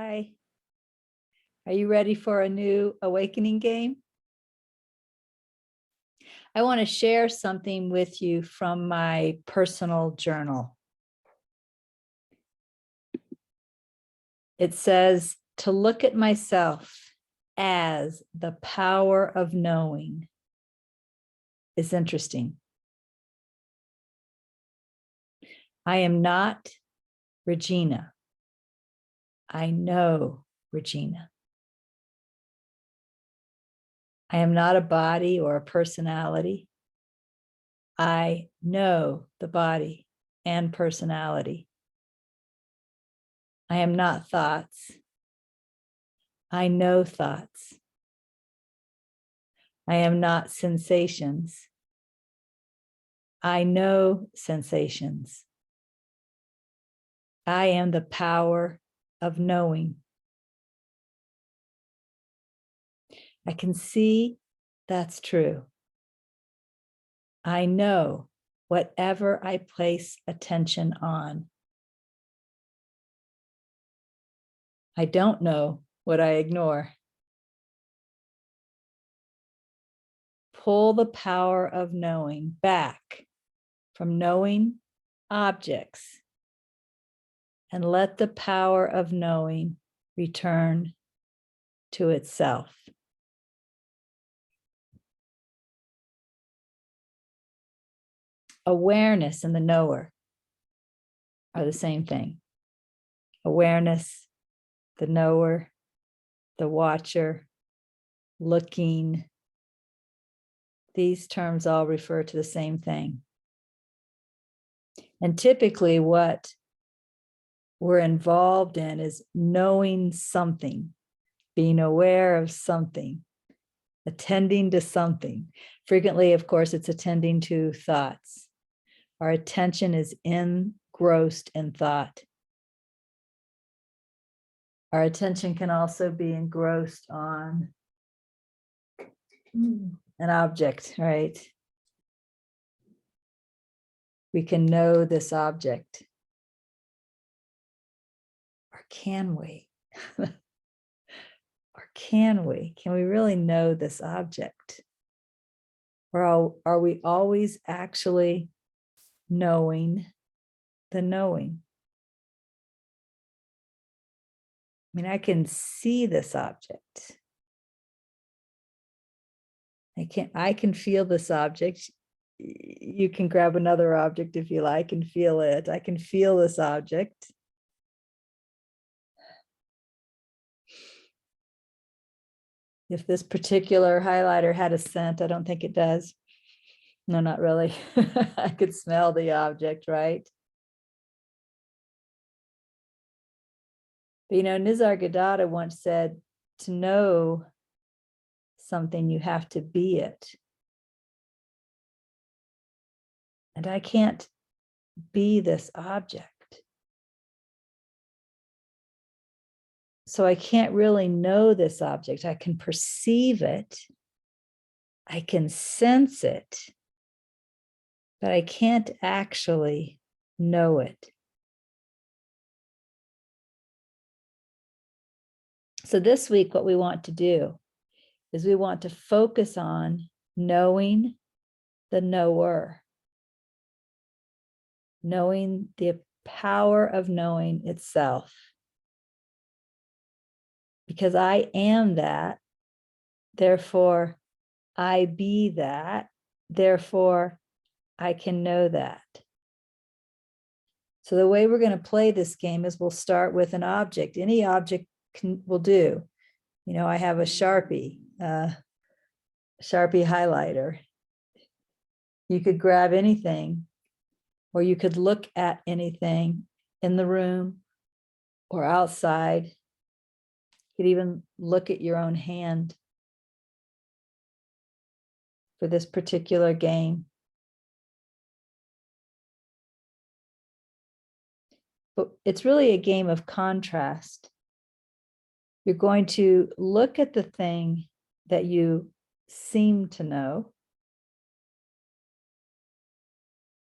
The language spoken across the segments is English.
Hi. Are you ready for a new awakening game? I want to share something with you from my personal journal. It says to look at myself as the power of knowing is interesting. I am not Regina. I know Regina. I am not a body or a personality. I know the body and personality. I am not thoughts. I know thoughts. I am not sensations. I know sensations. I am the power of knowing. I can see that's true. I know whatever I place attention on. I don't know what I ignore. Pull the power of knowing back from knowing objects and let the power of knowing return to itself. Awareness and the knower are the same thing. Awareness, the knower, the watcher, looking. These terms all refer to the same thing. And typically what we're involved in is knowing something, being aware of something, attending to something. Frequently, of course, it's attending to thoughts. Our attention is engrossed in thought. Our attention can also be engrossed on an object, right? We can know this object. Or can we? Or can we? Can we really know this object? Or are we always actually knowing the knowing? I mean, I can see this object. I can feel this object. You can grab another object if you like and feel it. I can feel this object. If this particular highlighter had a scent, I don't think it does. No, not really. I could smell the object, right? But Nisargadatta once said, to know something, you have to be it. And I can't be this object. So I can't really know this object. I can perceive it. I can sense it. But I can't actually know it. So this week, what we want to do is we want to focus on knowing the knower, knowing the power of knowing itself. Because I am that, therefore I be that, therefore I can know that. So the way we're going to play this game is we'll start with an object. Any object will do. I have a Sharpie highlighter. You could grab anything, or you could look at anything in the room or outside. You could even look at your own hand for this particular game. But it's really a game of contrast. You're going to look at the thing that you seem to know.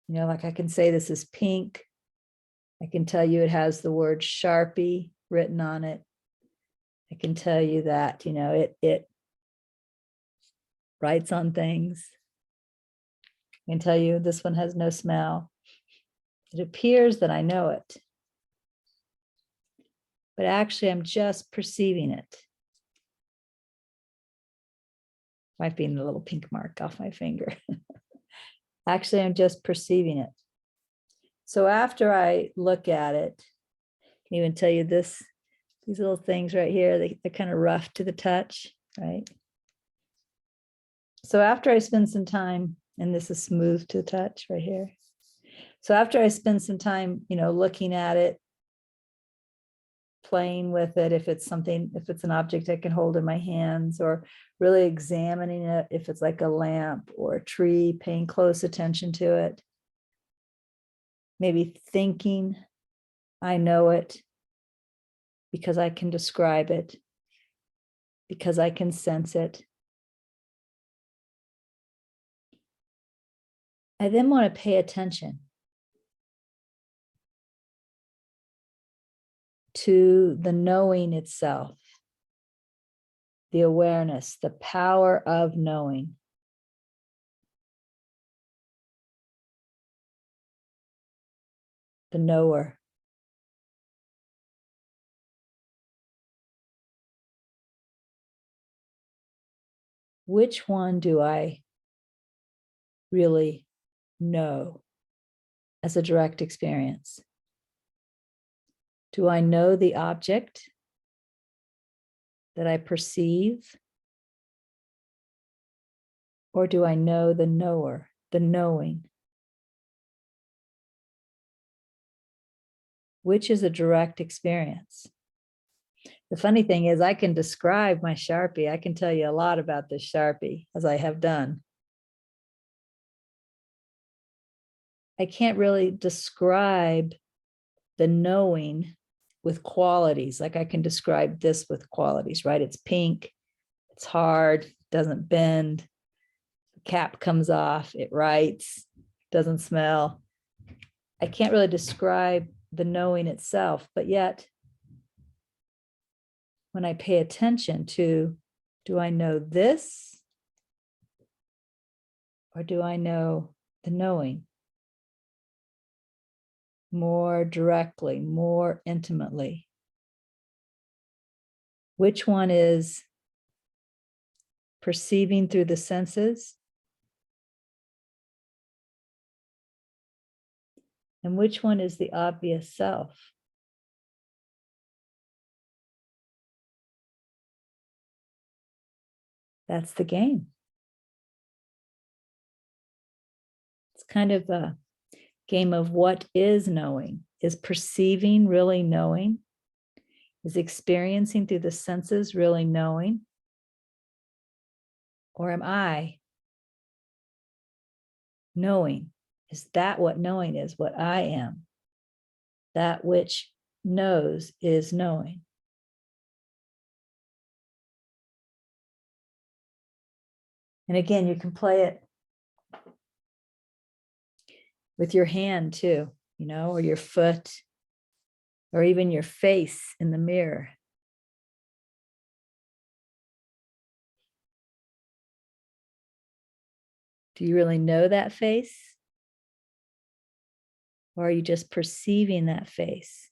Like I can say this is pink. I can tell you it has the word Sharpie written on it. I can tell you that, it writes on things. I can tell you this one has no smell. It appears that I know it, but actually I'm just perceiving it. Might be a little pink mark off my finger. Actually, I'm just perceiving it. So after I look at it, I can even tell you this, these little things right here, they're kind of rough to the touch, right? So after I spend some time, and this is smooth to the touch right here. So after I spend some time, looking at it, playing with it, if it's an object I can hold in my hands, or really examining it, if it's like a lamp or a tree, paying close attention to it, maybe thinking I know it because I can describe it, because I can sense it. I then want to pay attention to the knowing itself, the awareness, the power of knowing. The knower. Which one do I really know as a direct experience? Do I know the object that I perceive? Or do I know the knower, the knowing? Which is a direct experience? The funny thing is, I can describe my Sharpie. I can tell you a lot about this Sharpie, as I have done. I can't really describe the knowing with qualities. Like I can describe this with qualities, right? It's pink, it's hard, doesn't bend, the cap comes off, it writes, doesn't smell. I can't really describe the knowing itself, but yet when I pay attention to, do I know this? Or do I know the knowing? More directly, more intimately. Which one is perceiving through the senses? And which one is the obvious self? That's the game. It's kind of a game of what is knowing. Is perceiving really knowing? Is experiencing through the senses really knowing? Or am I knowing? Is that what knowing is? What I am? That which knows is knowing. And again, you can play it with your hand too, or your foot, or even your face in the mirror. Do you really know that face? Or are you just perceiving that face?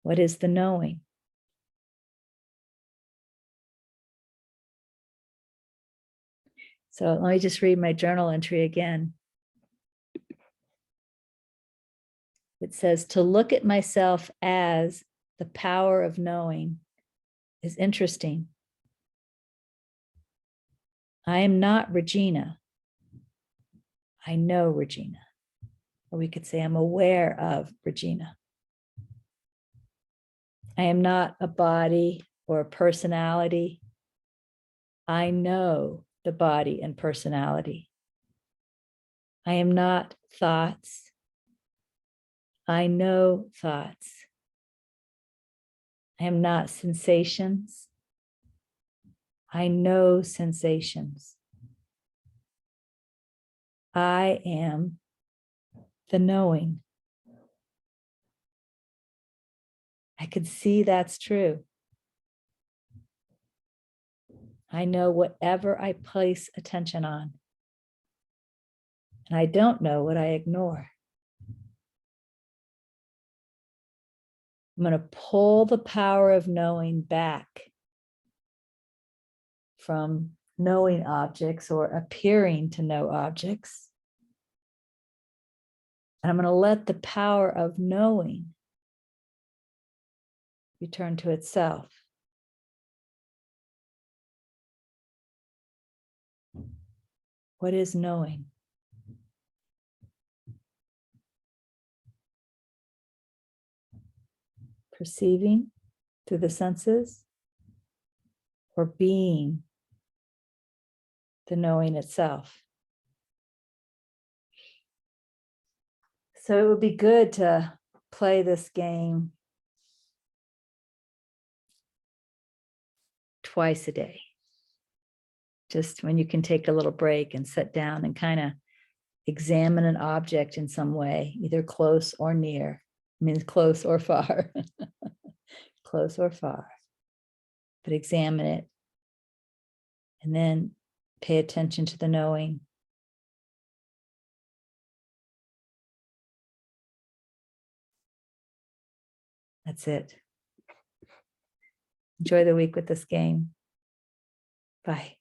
What is the knowing? So let me just read my journal entry again. It says, to look at myself as the power of knowing is interesting. I am not Regina. I know Regina. Or we could say I'm aware of Regina. I am not a body or a personality. I know the body and personality. I am not thoughts. I know thoughts. I am not sensations. I know sensations. I am the knowing. I could see that's true. I know whatever I place attention on. And I don't know what I ignore. I'm going to pull the power of knowing back from knowing objects or appearing to know objects. And I'm going to let the power of knowing return to itself. What is knowing? Perceiving through the senses, or being the knowing itself? So it would be good to play this game twice a day. Just when you can take a little break and sit down and kind of examine an object in some way, either close or near. I mean, close or far, close or far, but examine it. And then pay attention to the knowing. That's it. Enjoy the week with this game. Bye.